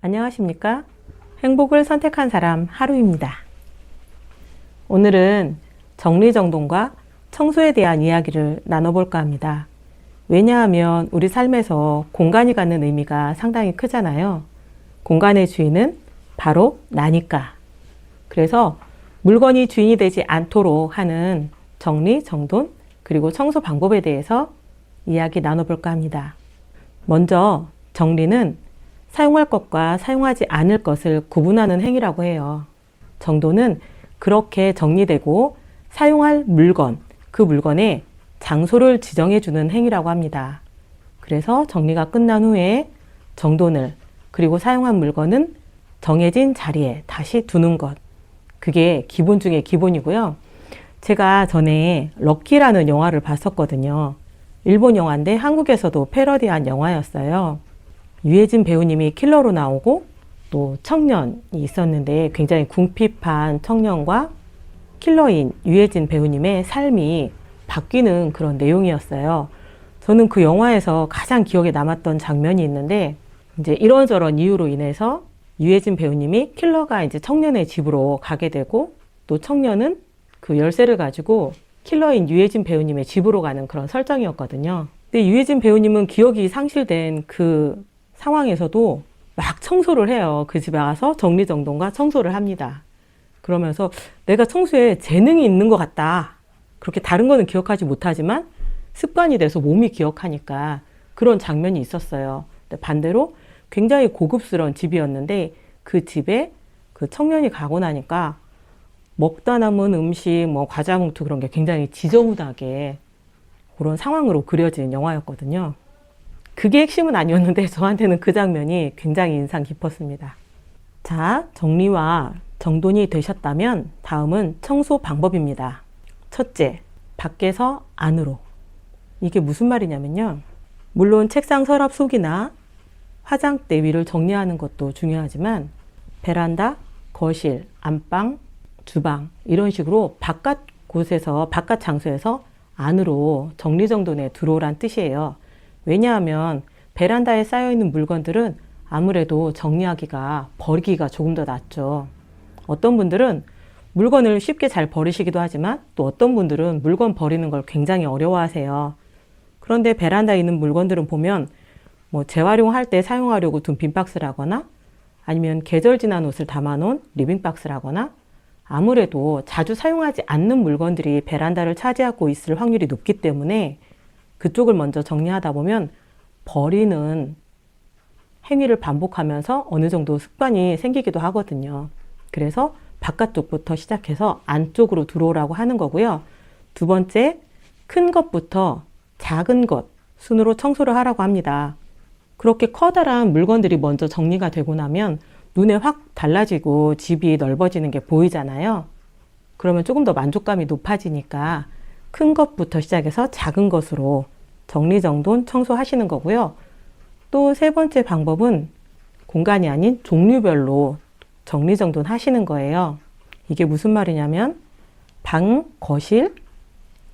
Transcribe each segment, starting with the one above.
안녕하십니까? 행복을 선택한 사람 하루입니다. 오늘은 정리정돈과 청소에 대한 이야기를 나눠볼까 합니다. 왜냐하면 우리 삶에서 공간이 갖는 의미가 상당히 크잖아요. 공간의 주인은 바로 나니까. 그래서 물건이 주인이 되지 않도록 하는 정리, 정돈, 그리고 청소 방법에 대해서 이야기 나눠볼까 합니다. 먼저 정리는 사용할 것과 사용하지 않을 것을 구분하는 행위라고 해요. 정돈은 그렇게 정리되고 사용할 물건, 그 물건의 장소를 지정해주는 행위라고 합니다. 그래서 정리가 끝난 후에 정돈을, 그리고 사용한 물건은 정해진 자리에 다시 두는 것. 그게 기본 중에 기본이고요. 제가 전에 럭키라는 영화를 봤었거든요. 일본 영화인데 한국에서도 패러디한 영화였어요. 유해진 배우님이 킬러로 나오고 또 청년이 있었는데 굉장히 궁핍한 청년과 킬러인 유해진 배우님의 삶이 바뀌는 그런 내용이었어요. 저는 그 영화에서 가장 기억에 남았던 장면이 있는데 이제 이런저런 이유로 인해서 유해진 배우님이 킬러가 이제 청년의 집으로 가게 되고 또 청년은 그 열쇠를 가지고 킬러인 유해진 배우님의 집으로 가는 그런 설정이었거든요. 근데 유해진 배우님은 기억이 상실된 그 상황에서도 막 청소를 해요. 그 집에 가서 정리정돈과 청소를 합니다. 그러면서 내가 청소에 재능이 있는 것 같다. 그렇게 다른 거는 기억하지 못하지만 습관이 돼서 몸이 기억하니까 그런 장면이 있었어요. 근데 반대로 굉장히 고급스러운 집이었는데 그 집에 그 청년이 가고 나니까 먹다 남은 음식, 과자 봉투 그런 게 굉장히 지저분하게 그런 상황으로 그려진 영화였거든요. 그게 핵심은 아니었는데 저한테는 그 장면이 굉장히 인상 깊었습니다. 자, 정리와 정돈이 되셨다면 다음은 청소 방법입니다. 첫째, 밖에서 안으로. 이게 무슨 말이냐면요. 물론 책상 서랍 속이나 화장대 위를 정리하는 것도 중요하지만 베란다, 거실, 안방, 주방 이런 식으로 바깥 곳에서 바깥 장소에서 안으로 정리정돈에 들어오란 뜻이에요. 왜냐하면 베란다에 쌓여있는 물건들은 아무래도 정리하기가 버리기가 조금 더 낫죠. 어떤 분들은 물건을 쉽게 잘 버리시기도 하지만 또 어떤 분들은 물건 버리는 걸 굉장히 어려워하세요. 그런데 베란다에 있는 물건들은 보면 재활용할 때 사용하려고 둔 빈박스라거나 아니면 계절 지난 옷을 담아놓은 리빙박스라거나 아무래도 자주 사용하지 않는 물건들이 베란다를 차지하고 있을 확률이 높기 때문에 그쪽을 먼저 정리하다 보면 버리는 행위를 반복하면서 어느 정도 습관이 생기기도 하거든요. 그래서 바깥쪽부터 시작해서 안쪽으로 들어오라고 하는 거고요. 두 번째, 큰 것부터 작은 것 순으로 청소를 하라고 합니다. 그렇게 커다란 물건들이 먼저 정리가 되고 나면 눈에 확 달라지고 집이 넓어지는 게 보이잖아요. 그러면 조금 더 만족감이 높아지니까 큰 것부터 시작해서 작은 것으로 정리정돈 청소하시는 거고요. 또 세 번째 방법은 공간이 아닌 종류별로 정리정돈 하시는 거예요. 이게 무슨 말이냐면 방, 거실,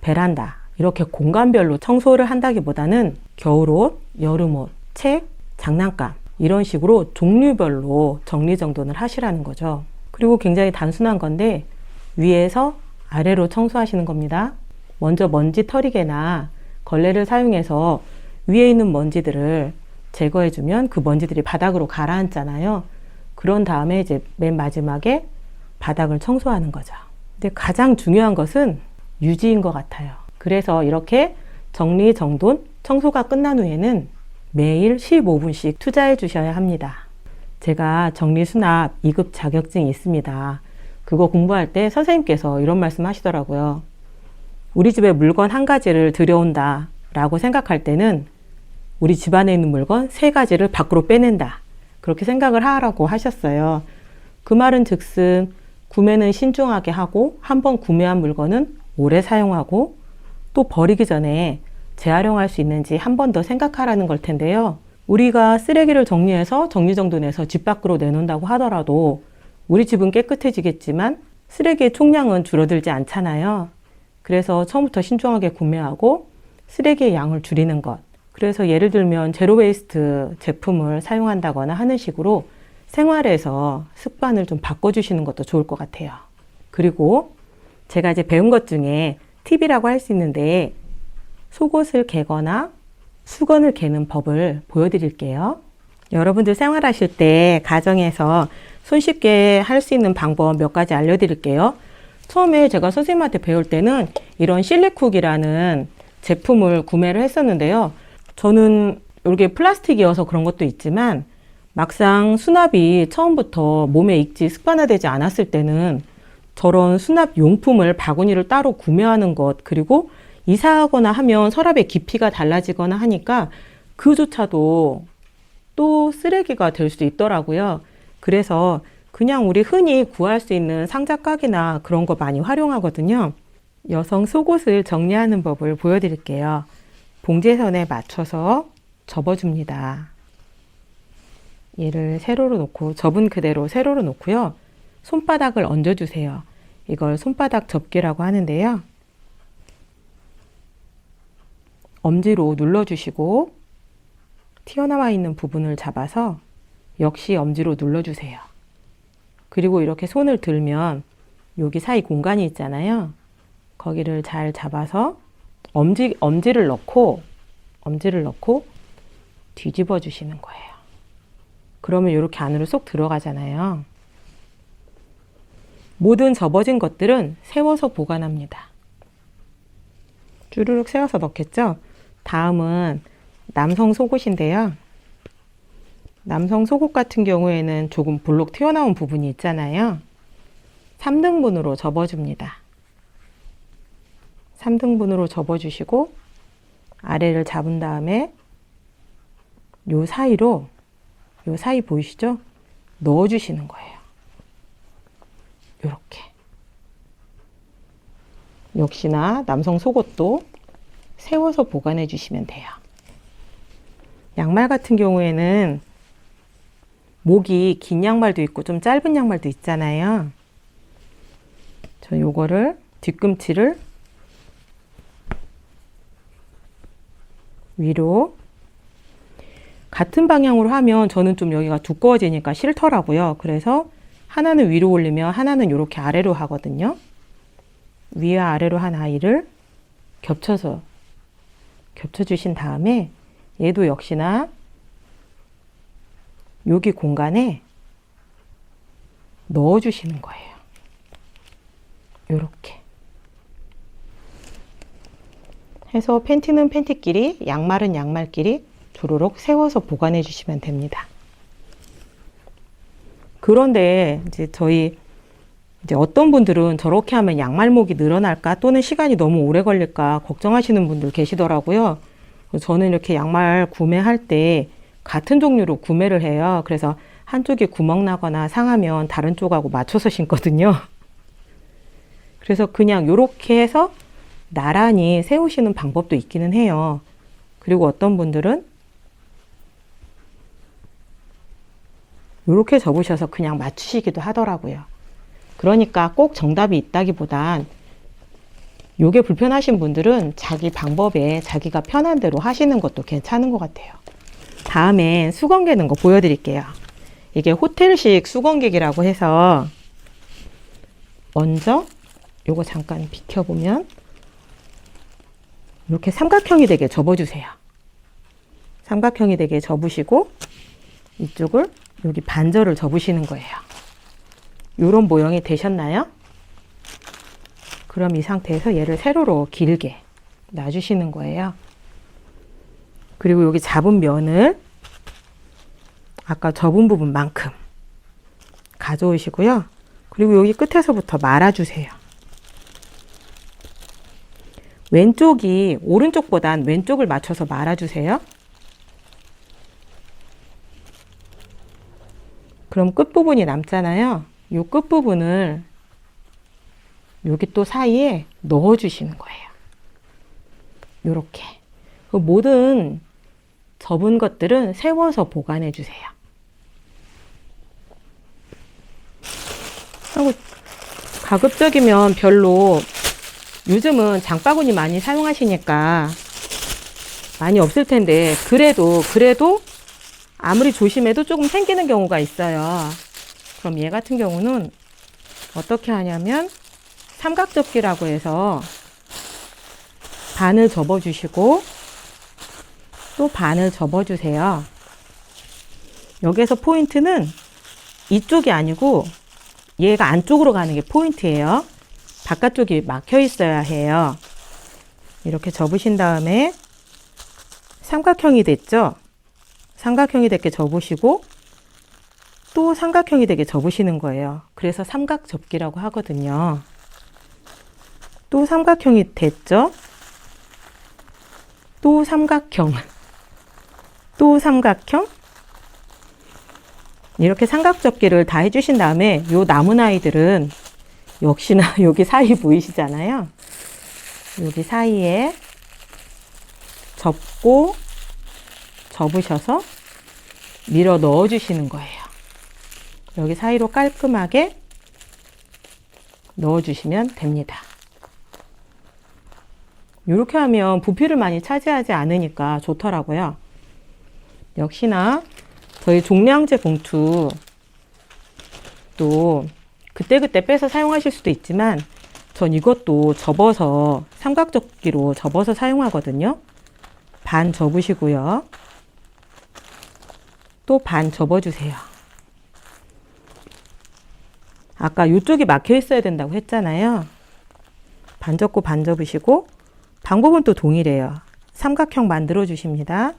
베란다 이렇게 공간별로 청소를 한다기보다는 겨울옷, 여름옷, 책, 장난감 이런 식으로 종류별로 정리정돈을 하시라는 거죠. 그리고 굉장히 단순한 건데 위에서 아래로 청소하시는 겁니다. 먼저 먼지 털이개나 걸레를 사용해서 위에 있는 먼지들을 제거해주면 그 먼지들이 바닥으로 가라앉잖아요. 그런 다음에 이제 맨 마지막에 바닥을 청소하는 거죠. 근데 가장 중요한 것은 유지인 것 같아요. 그래서 이렇게 정리, 정돈, 청소가 끝난 후에는 매일 15분씩 투자해 주셔야 합니다. 제가 정리수납 2급 자격증이 있습니다. 그거 공부할 때 선생님께서 이런 말씀 하시더라고요. 우리 집에 물건 한 가지를 들여온다 라고 생각할 때는 우리 집안에 있는 물건 3가지를 밖으로 빼낸다. 그렇게 생각을 하라고 하셨어요. 그 말은 즉슨 구매는 신중하게 하고 한번 구매한 물건은 오래 사용하고 또 버리기 전에 재활용할 수 있는지 한 번 더 생각하라는 걸 텐데요. 우리가 쓰레기를 정리해서 정리정돈해서 집 밖으로 내놓는다고 하더라도 우리 집은 깨끗해지겠지만 쓰레기의 총량은 줄어들지 않잖아요. 그래서 처음부터 신중하게 구매하고 쓰레기의 양을 줄이는 것. 그래서 예를 들면 제로 웨이스트 제품을 사용한다거나 하는 식으로 생활에서 습관을 좀 바꿔주시는 것도 좋을 것 같아요. 그리고 제가 이제 배운 것 중에 팁이라고 할 수 있는데, 속옷을 개거나 수건을 개는 법을 보여드릴게요. 여러분들 생활하실 때 가정에서 손쉽게 할 수 있는 방법 몇 가지 알려드릴게요. 처음에 제가 선생님한테 배울 때는 이런 실리쿡이라는 제품을 구매를 했었는데요. 저는 이게 플라스틱이어서 그런 것도 있지만 막상 수납이 처음부터 몸에 익지 습관화되지 않았을 때는 저런 수납 용품을 바구니를 따로 구매하는 것, 그리고 이사하거나 하면 서랍의 깊이가 달라지거나 하니까 그조차도 또 쓰레기가 될 수 있더라고요. 그래서 그냥 우리 흔히 구할 수 있는 상자깍이나 그런 거 많이 활용하거든요. 여성 속옷을 정리하는 법을 보여드릴게요. 봉제선에 맞춰서 접어줍니다. 얘를 세로로 놓고, 접은 그대로 세로로 놓고요. 손바닥을 얹어주세요. 이걸 손바닥 접기라고 하는데요. 엄지로 눌러주시고 튀어나와 있는 부분을 잡아서 역시 엄지로 눌러주세요. 그리고 이렇게 손을 들면 여기 사이 공간이 있잖아요. 거기를 잘 잡아서 엄지를 넣고 뒤집어 주시는 거예요. 그러면 이렇게 안으로 쏙 들어가잖아요. 모든 접어진 것들은 세워서 보관합니다. 주르륵 세워서 넣겠죠? 다음은 남성 속옷인데요. 남성 속옷 같은 경우에는 조금 볼록 튀어나온 부분이 있잖아요. 3등분으로 접어줍니다. 3등분으로 접어주시고 아래를 잡은 다음에 요 사이 보이시죠? 넣어주시는 거예요. 이렇게. 역시나 남성 속옷도 세워서 보관해 주시면 돼요. 양말 같은 경우에는 목이 긴 양말도 있고 좀 짧은 양말도 있잖아요. 저 요거를 뒤꿈치를 위로, 같은 방향으로 하면 저는 좀 여기가 두꺼워지니까 싫더라고요. 그래서 하나는 위로 올리면 하나는 이렇게 아래로 하거든요. 위와 아래로 한 아이를 겹쳐주신 다음에 얘도 역시나 여기 공간에 넣어주시는 거예요. 이렇게 해서 팬티는 팬티끼리, 양말은 양말끼리 주르륵 세워서 보관해 주시면 됩니다. 그런데 이제 어떤 분들은 저렇게 하면 양말목이 늘어날까 또는 시간이 너무 오래 걸릴까 걱정하시는 분들 계시더라고요. 저는 이렇게 양말 구매할 때 같은 종류로 구매를 해요. 그래서 한쪽이 구멍 나거나 상하면 다른 쪽하고 맞춰서 신거든요. 그래서 그냥 이렇게 해서 나란히 세우시는 방법도 있기는 해요. 그리고 어떤 분들은 이렇게 접으셔서 그냥 맞추시기도 하더라고요. 그러니까 꼭 정답이 있다기보단 요게 불편하신 분들은 자기 방법에 자기가 편한 대로 하시는 것도 괜찮은 것 같아요. 다음엔 수건 개는 거 보여드릴게요. 이게 호텔식 수건개기라고 해서 먼저 요거 잠깐 비켜보면 이렇게 삼각형이 되게 접어주세요. 삼각형이 되게 접으시고 이쪽을 여기 반절을 접으시는 거예요. 요런 모형이 되셨나요? 그럼 이 상태에서 얘를 세로로 길게 놔주시는 거예요. 그리고 여기 잡은 면을 아까 접은 부분만큼 가져오시고요. 그리고 여기 끝에서부터 말아주세요. 왼쪽이 오른쪽보단 왼쪽을 맞춰서 말아주세요. 그럼 끝부분이 남잖아요. 이 끝부분을 여기 또 사이에 넣어주시는 거예요. 요렇게. 모든 접은 것들은 세워서 보관해 주세요. 가급적이면 별로 요즘은 장바구니 많이 사용하시니까 많이 없을 텐데 그래도 아무리 조심해도 조금 생기는 경우가 있어요. 그럼 얘 같은 경우는 어떻게 하냐면 삼각접기라고 해서 반을 접어주시고 또 반을 접어주세요. 여기서 포인트는 이쪽이 아니고 얘가 안쪽으로 가는 게 포인트예요. 바깥쪽이 막혀 있어야 해요. 이렇게 접으신 다음에 삼각형이 됐죠? 삼각형이 되게 접으시고 또 삼각형이 되게 접으시는 거예요. 그래서 삼각접기라고 하거든요. 또 삼각형이 됐죠? 또 삼각형, 또 삼각형. 이렇게 삼각접기를 다 해주신 다음에 요 남은 아이들은 역시나 여기 사이 보이시잖아요. 여기 사이에 접고 접으셔서 밀어 넣어 주시는 거예요. 여기 사이로 깔끔하게 넣어 주시면 됩니다. 이렇게 하면 부피를 많이 차지하지 않으니까 좋더라고요. 역시나 저희 종량제 봉투 또 그때그때 빼서 사용하실 수도 있지만 전 이것도 접어서 삼각접기로 접어서 사용하거든요. 반 접으시고요. 또 반 접어주세요. 아까 이쪽이 막혀 있어야 된다고 했잖아요. 반 접고 반 접으시고 방법은 또 동일해요. 삼각형 만들어 주십니다.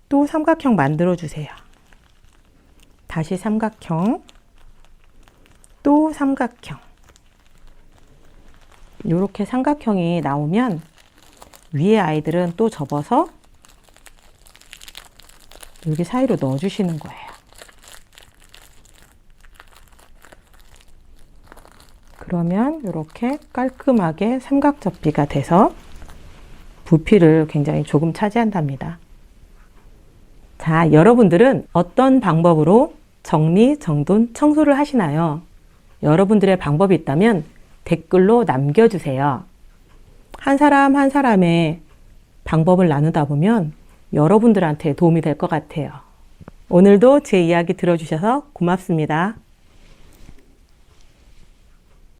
또 삼각형 만들어 주세요. 다시 삼각형, 또 삼각형. 이렇게 삼각형이 나오면 위에 아이들은 또 접어서 여기 사이로 넣어 주시는 거예요. 그러면 이렇게 깔끔하게 삼각접기가 돼서 부피를 굉장히 조금 차지한답니다. 자, 여러분들은 어떤 방법으로 정리, 정돈, 청소를 하시나요? 여러분들의 방법이 있다면 댓글로 남겨주세요. 한 사람 한 사람의 방법을 나누다 보면 여러분들한테 도움이 될 것 같아요. 오늘도 제 이야기 들어주셔서 고맙습니다.